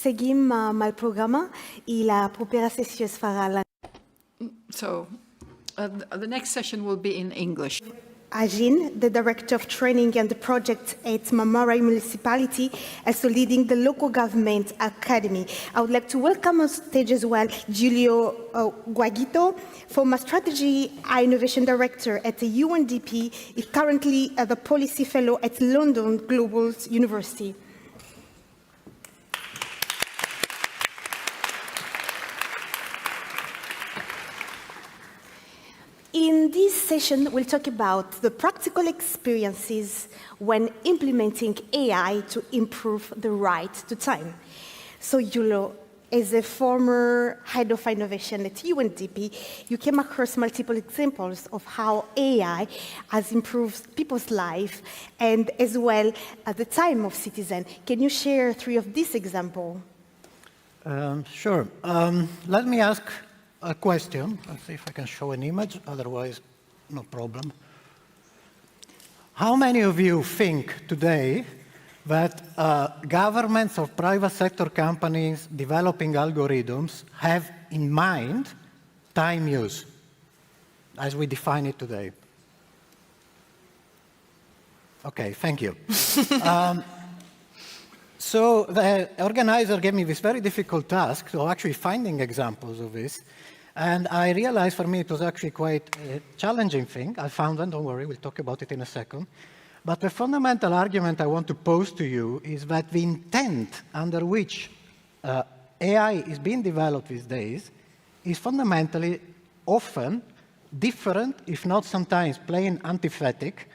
Seguim el programa I la propera sessió es farà la... So, the next session will be in English. Argyn, the Director of Training and the Project at Marmara Municipality, also leading the Local Government Academy. I would like to welcome on stage as well Giulio Quaggiotto, former Strategy and Innovation Director at the UNDP, is currently the Policy Fellow at London Global University. In this session, we'll talk about the practical experiences when implementing AI to improve the right to time. So, Giulio, as a former head of innovation at UNDP, you came across multiple examples of how AI has improved people's life and as well at the time of citizens. Can you share 3 of these examples? Sure. Let me ask a question. Let's see if I can show an image, otherwise, no problem. How many of you think today that governments or private sector companies developing algorithms have in mind time use as we define it today? Okay, thank you. So the organizer gave me this very difficult task of actually finding examples of this. And I realized for me it was actually quite a challenging thing. I found them, don't worry, we'll talk about it in a second. But the fundamental argument I want to pose to you is that the intent under which AI is being developed these days is fundamentally often different, if not sometimes plain antithetic,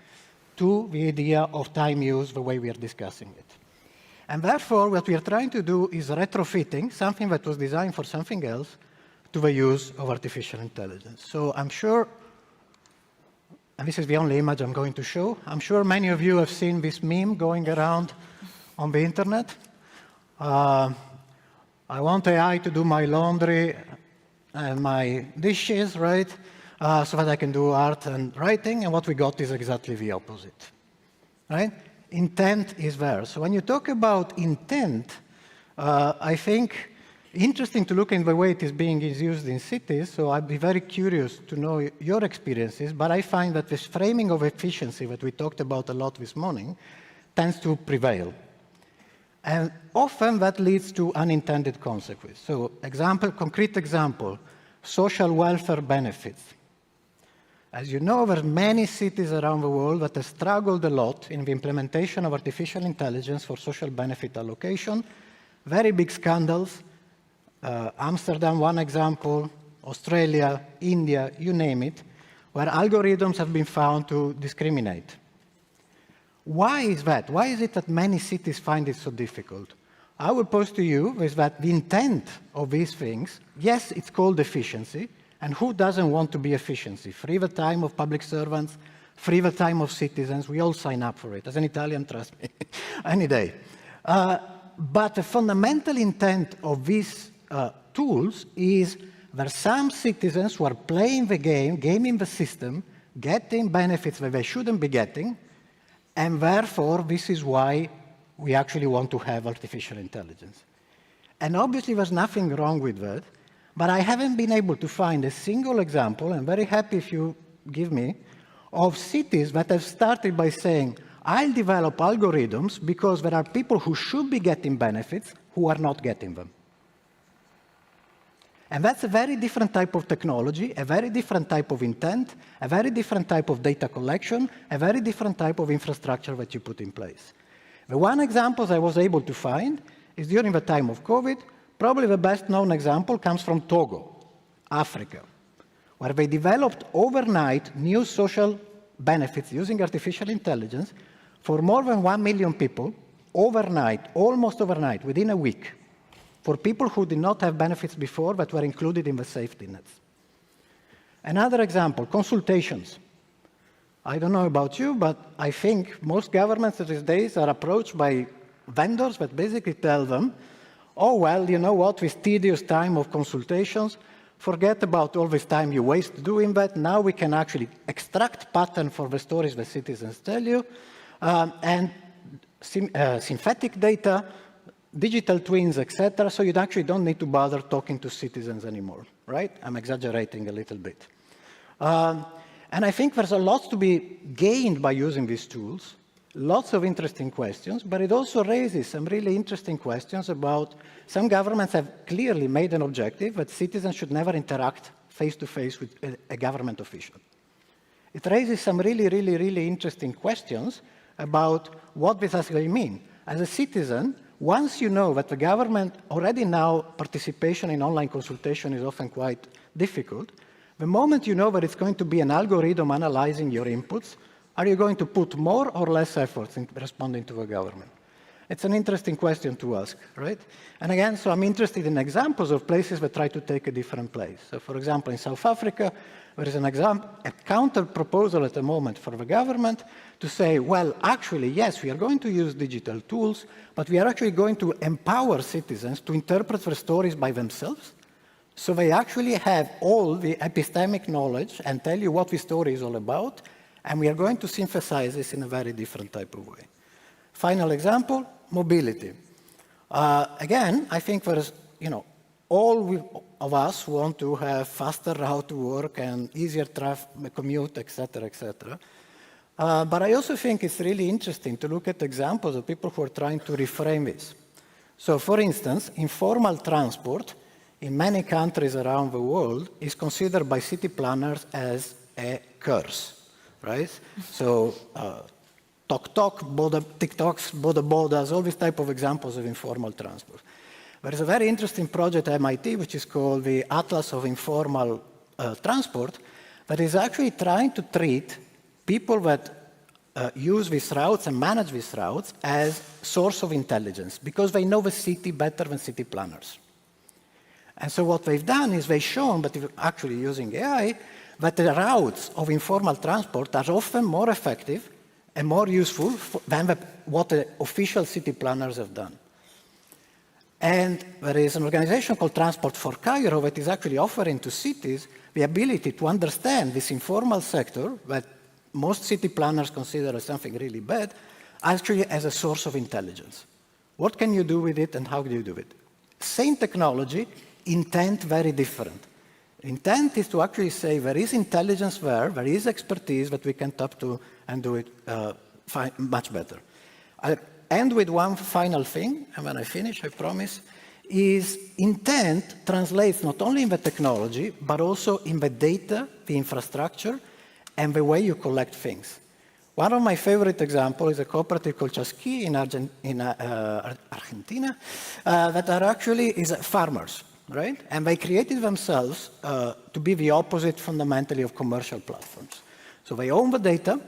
to the idea of time use the way we are discussing it. And therefore, what we are trying to do is retrofitting something that was designed for something else to the use of artificial intelligence. So I'm sure, and this is the only image I'm going to show, I'm sure many of you have seen this meme going around on the internet. I want AI to do my laundry and my dishes, right? So that I can do art and writing, and what we got is exactly the opposite, right? Intent is there. So when you talk about intent, I think interesting to look in the way it is being used in cities, so I'd be very curious to know your experiences, but I find that this framing of efficiency that we talked about a lot this morning tends to prevail. And often that leads to unintended consequences. So concrete example, social welfare benefits. As you know, there are many cities around the world that have struggled a lot in the implementation of artificial intelligence for social benefit allocation. Very big scandals. Amsterdam, one example, Australia, India, you name it, where algorithms have been found to discriminate. Why is that? Why is it that many cities find it so difficult? I would pose to you is that the intent of these things, yes, it's called efficiency, and who doesn't want to be efficiency? Free the time of public servants, free the time of citizens, we all sign up for it. As an Italian, trust me, any day. But the fundamental intent of these tools is that some citizens who are playing the game, gaming the system, getting benefits that they shouldn't be getting, and therefore this is why we actually want to have artificial intelligence. And obviously there's nothing wrong with that, but I haven't been able to find a single example, I'm very happy if you give me, of cities that have started by saying, I'll develop algorithms because there are people who should be getting benefits who are not getting them. And that's a very different type of technology, a very different type of intent, a very different type of data collection, a very different type of infrastructure that you put in place. The one example I was able to find is during the time of COVID. Probably the best known example comes from Togo, Africa, where they developed overnight new social benefits using artificial intelligence for more than 1 million people, overnight, almost overnight, within a week, for people who did not have benefits before but were included in the safety nets. Another example, consultations. I don't know about you, but I think most governments these days are approached by vendors that basically tell them, oh, well, you know what, this tedious time of consultations, forget about all this time you waste doing that. Now we can actually extract pattern for the stories the citizens tell you, and synthetic data digital twins, etc., so you actually don't need to bother talking to citizens anymore, right? I'm exaggerating a little bit. And I think there's a lot to be gained by using these tools, lots of interesting questions, but it also raises some really interesting questions about some governments have clearly made an objective that citizens should never interact face-to-face with a government official. It raises some really interesting questions about what this actually means. As a citizen, once you know that the government already now participation in online consultation is often quite difficult, the moment you know that it's going to be an algorithm analyzing your inputs, are you going to put more or less efforts in responding to the government? It's an interesting question to ask, right? And again, so I'm interested in examples of places that try to take a different place. So for example, in South Africa, there is a counter proposal at the moment for the government to say, well, actually, yes, we are going to use digital tools, but we are actually going to empower citizens to interpret their stories by themselves. So they actually have all the epistemic knowledge and tell you what the story is all about, and we are going to synthesize this in a very different type of way. Final example, mobility. Again, I think there's, all of us want to have faster route to work and easier commute, etc., etc. But I also think it's really interesting to look at examples of people who are trying to reframe this. So for instance, informal transport in many countries around the world is considered by city planners as a curse, right? So tok-tok, TikToks, bodas, all these type of examples of informal transport. There is a very interesting project at MIT, which is called the Atlas of Informal Transport, that is actually trying to treat people that use these routes and manage these routes as source of intelligence, because they know the city better than city planners. And so what they've done is they've shown, but actually using AI, that the routes of informal transport are often more effective and more useful than what the official city planners have done. And there is an organization called Transport for Cairo that is actually offering to cities the ability to understand this informal sector that most city planners consider as something really bad, actually as a source of intelligence. What can you do with it and how do you do it? Same technology, intent very different. Intent is to actually say there is intelligence there is expertise that we can tap to and do it much better. I'll end with one final thing, and when I finish, I promise, is intent translates not only in the technology, but also in the data, the infrastructure, and the way you collect things. One of my favorite examples is a cooperative called Chasqui in Argentina that are actually farmers. Right? And they created themselves to be the opposite fundamentally of commercial platforms. So they own the data,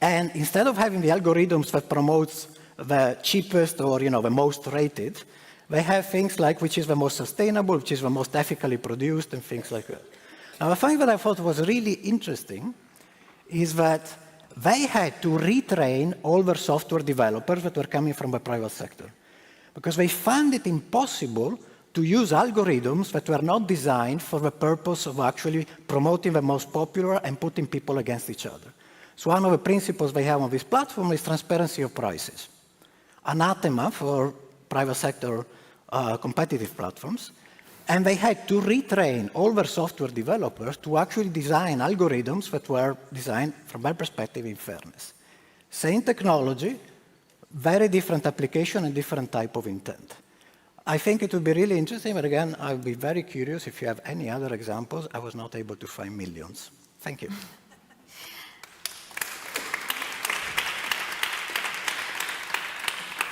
and instead of having the algorithms that promotes the cheapest or the most rated, they have things like which is the most sustainable, which is the most ethically produced, and things like that. Now, the thing that I thought was really interesting is that they had to retrain all their software developers that were coming from the private sector, because they found it impossible to use algorithms that were not designed for the purpose of actually promoting the most popular and putting people against each other. So one of the principles they have on this platform is transparency of prices. Anathema for private sector competitive platforms. And they had to retrain all their software developers to actually design algorithms that were designed from their perspective in fairness. Same technology, very different application and different type of intent. I think it would be really interesting, but again, I would be very curious if you have any other examples. I was not able to find millions. Thank you.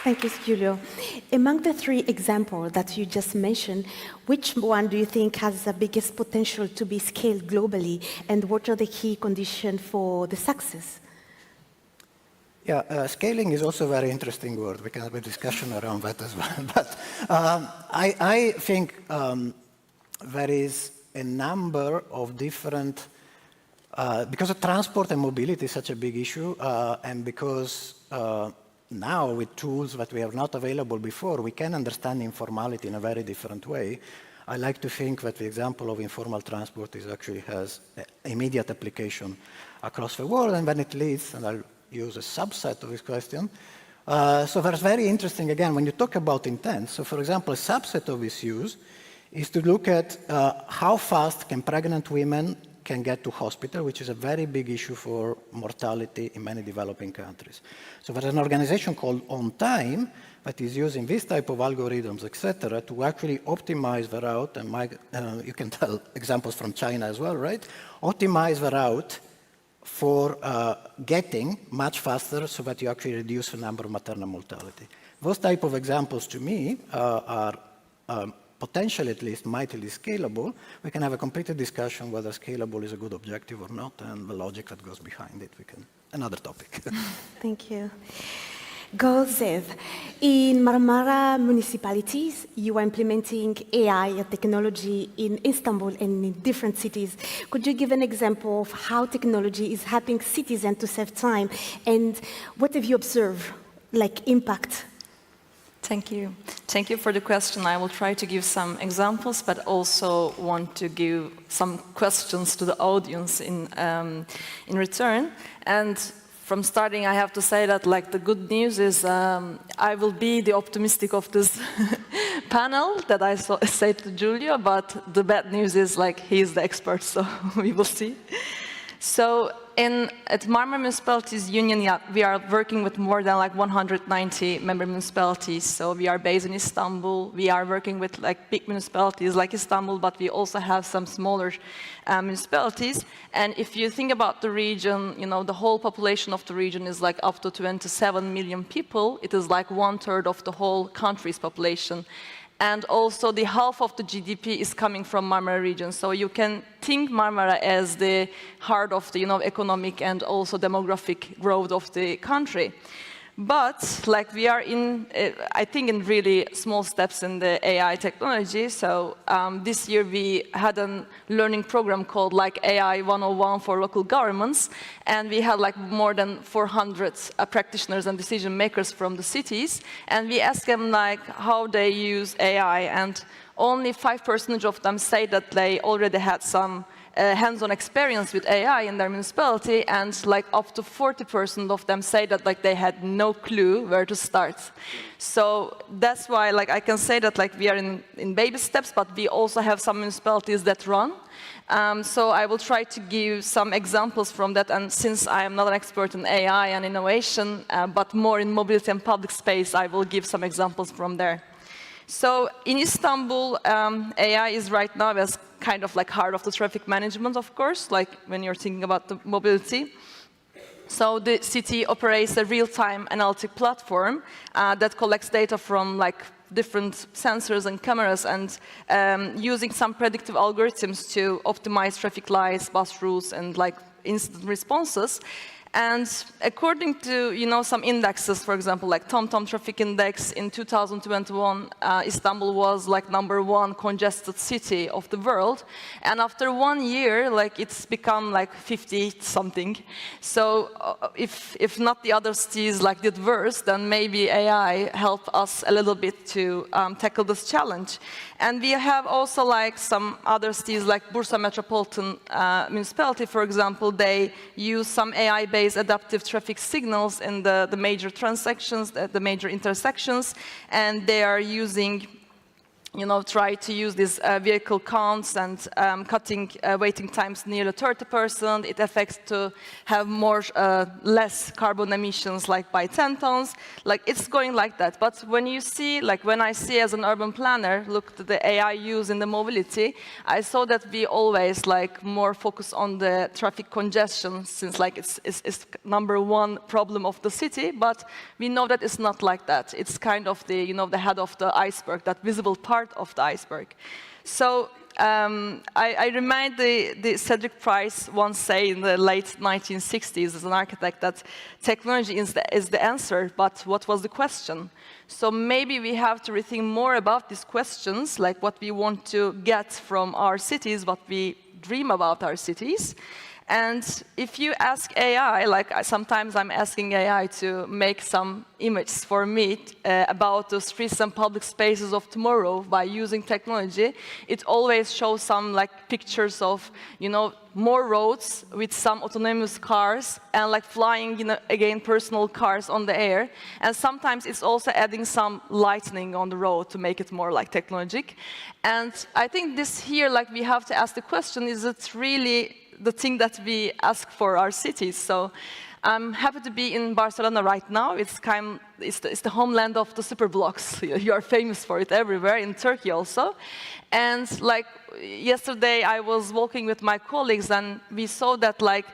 Thank you, Giulio. Among the three examples that you just mentioned, which one do you think has the biggest potential to be scaled globally, and what are the key conditions for the success? Yeah, scaling is also a very interesting word. We can have a discussion around that as well. But I think there is a number of different, because of transport and mobility is such a big issue, and because now with tools that we have not available before, we can understand informality in a very different way. I like to think that the example of informal transport actually has immediate application across the world, and when it leads, and I'll use a subset of this question, So that's very interesting, again, when you talk about intent. So for example, a subset of this use is to look at how fast can pregnant women can get to hospital, which is a very big issue for mortality in many developing countries. So there's an organization called On Time that is using this type of algorithms, etc., to actually optimize the route, and you can tell examples from China as well, right? Optimize the route for getting much faster so that you actually reduce the number of maternal mortality. Those type of examples, to me, are potentially at least mightily scalable. We can have a complete discussion whether scalable is a good objective or not, and the logic that goes behind it. Another topic. Thank you. Görsev, in Marmara municipalities, you are implementing AI technology in Istanbul and in different cities. Could you give an example of how technology is helping citizens to save time, and what have you observed, like impact? Thank you. Thank you for the question. I will try to give some examples, but also want to give some questions to the audience in return. And from starting, I have to say that, like, the good news is I will be the optimistic of this panel that I say to Giulio, but the bad news is, like, he's the expert, so we will see. So at Marmara Municipalities Union, yeah, we are working with more than like 190 member municipalities. So we are based in Istanbul. We are working with like big municipalities like Istanbul, but we also have some smaller municipalities. And if you think about the region, you know, the whole population of the region is like up to 27 million people. It is like 1/3 of the whole country's population. And also the half of the GDP is coming from Marmara region. So you can think Marmara as the heart of the, you know, economic and also demographic growth of the country. But like we are in, I think, in really small steps in the AI technology. So this year we had a learning program called like AI 101 for local governments. And we had like more than 400 practitioners and decision makers from the cities. And we asked them like how they use AI. And only 5% of them say that they already had some hands-on experience with AI in their municipality, and like up to 40% of them say that like they had no clue where to start. So that's why like I can say that like we are in baby steps, but we also have some municipalities that run. So I will try to give some examples from that, and since I am not an expert in AI and innovation, but more in mobility and public space, I will give some examples from there. So in Istanbul, AI is right now as kind of like heart of the traffic management, of course, like when you're thinking about the mobility. So the city operates a real-time analytic platform that collects data from like different sensors and cameras, and using some predictive algorithms to optimize traffic lights, bus routes, and like incident responses. And according to, you know, some indexes, for example, like TomTom Traffic Index in 2021, Istanbul was like #1 congested city of the world. And after 1 year, like it's become like 50-something. So if not the other cities like did worse, then maybe AI helped us a little bit to tackle this challenge. And we have also like some other cities like Bursa Metropolitan Municipality, for example. They use some AI-based adaptive traffic signals in the major transactions, the major intersections, and they are using, you know, try to use these vehicle counts and cutting waiting times nearly 30%. It affects to have less carbon emissions, like by 10 tons. Like it's going like that. But when you see, like when I see as an urban planner, look at the AI use in the mobility, I saw that we always like more focus on the traffic congestion, since like it's #1 problem of the city. But we know that it's not like that. It's kind of the, you know, the head of the iceberg, that visible part of the iceberg. So I remind the Cedric Price once say in the late 1960s as an architect that technology is the answer, but what was the question? So maybe we have to rethink more about these questions, like what we want to get from our cities, what we dream about our cities. And if you ask AI, like sometimes I'm asking AI to make some images for me about the streets and public spaces of tomorrow by using technology, it always shows some like pictures of, you know, more roads with some autonomous cars and like flying, you know, again, personal cars on the air. And sometimes it's also adding some lightning on the road to make it more like technologic. And I think this here, like we have to ask the question, is it really the thing that we ask for our cities? So I'm happy to be in Barcelona right now. It's the homeland of the super blocks. You are famous for it everywhere, in Turkey also. And like yesterday, I was walking with my colleagues, and we saw that like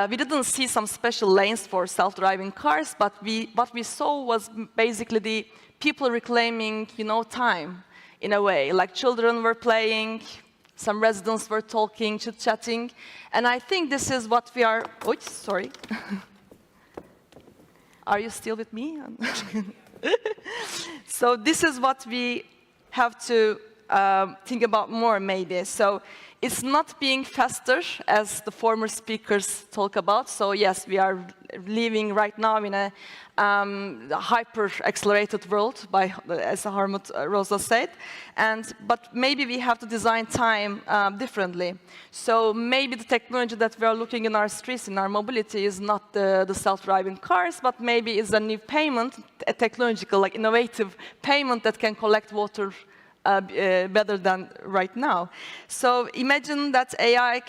we didn't see some special lanes for self-driving cars, but what we saw was basically the people reclaiming, you know, time in a way. Like children were playing. Some residents were talking, chit-chatting, and I think this is what we are... Oh, sorry. Are you still with me? So this is what we have to think about more, maybe. So it's not being faster, as the former speakers talk about. So yes, we are living right now in a hyper-accelerated world, as Harmut Rosa said. But maybe we have to design time differently. So maybe the technology that we are looking in our streets, in our mobility, is not the self-driving cars, but maybe it's a new payment, a technological, like innovative payment that can collect water better than right now. So imagine that AI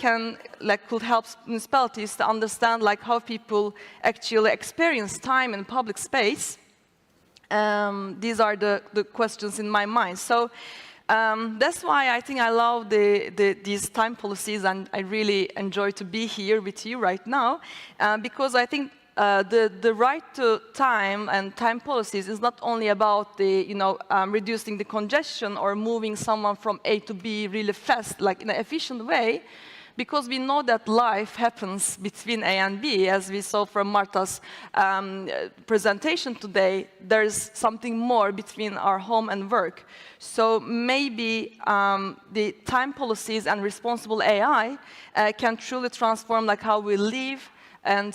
could help municipalities to understand like how people actually experience time in public space. These are the questions in my mind. So that's why I think I love these time policies, and I really enjoy to be here with you right now, because I think the right to time and time policies is not only about reducing the congestion or moving someone from A to B really fast, like in an efficient way, because we know that life happens between A and B. As we saw from Marta's presentation today, there's something more between our home and work. So maybe the time policies and responsible AI can truly transform like how we live and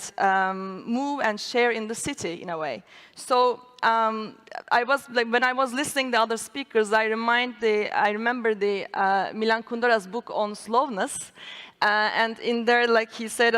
move and share in the city in a way. So when I was listening to the other speakers, I remember the Milan Kundera's book on slowness, and in there, like he said,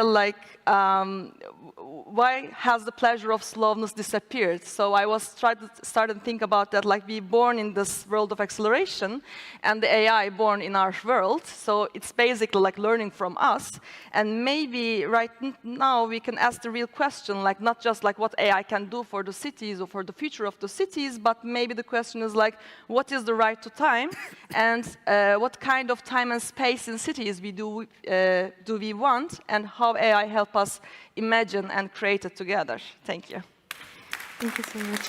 why has the pleasure of slowness disappeared? So I was started to think about that, like we born in this world of acceleration, and the AI born in our world. So it's basically like learning from us. And maybe right now we can ask the real question, like not just like what AI can do for the cities or for the future of the cities, but maybe the question is like, what is the right to time, and what kind of time and space in cities do we want, and how AI help us imagine and create it together. Thank you. Thank you so much.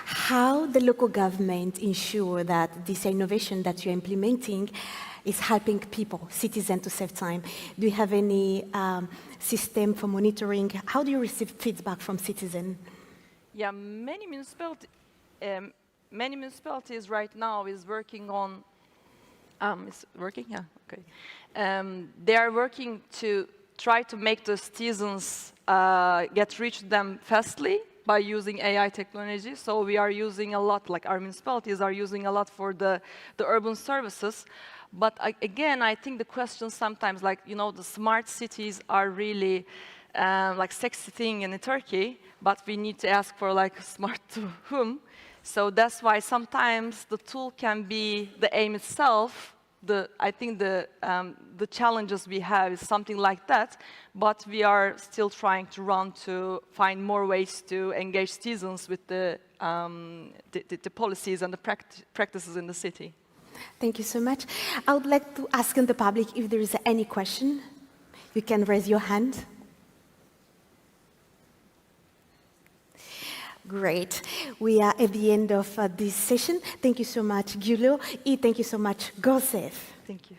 How the local government ensure that this innovation that you're implementing is helping people, citizens, to save time? Do you have any system for monitoring? How do you receive feedback from citizens? Yeah, many municipalities right now is working on. Is it working? Yeah, okay. They are working to try to make the citizens reach them fastly by using AI technology. So we are using a lot, like our municipalities are using a lot for the urban services. But again, I think the question sometimes, like, you know, the smart cities are really like sexy thing in Turkey, but we need to ask for like smart to whom? So that's why sometimes the tool can be the aim itself. I think the challenges we have is something like that, but we are still trying to find more ways to engage citizens with the policies and the practices in the city. Thank you so much. I would like to ask in the public if there is any question. You can raise your hand. Great. We are at the end of this session. Thank you so much, Giulio. And thank you so much, Görsev. Thank you.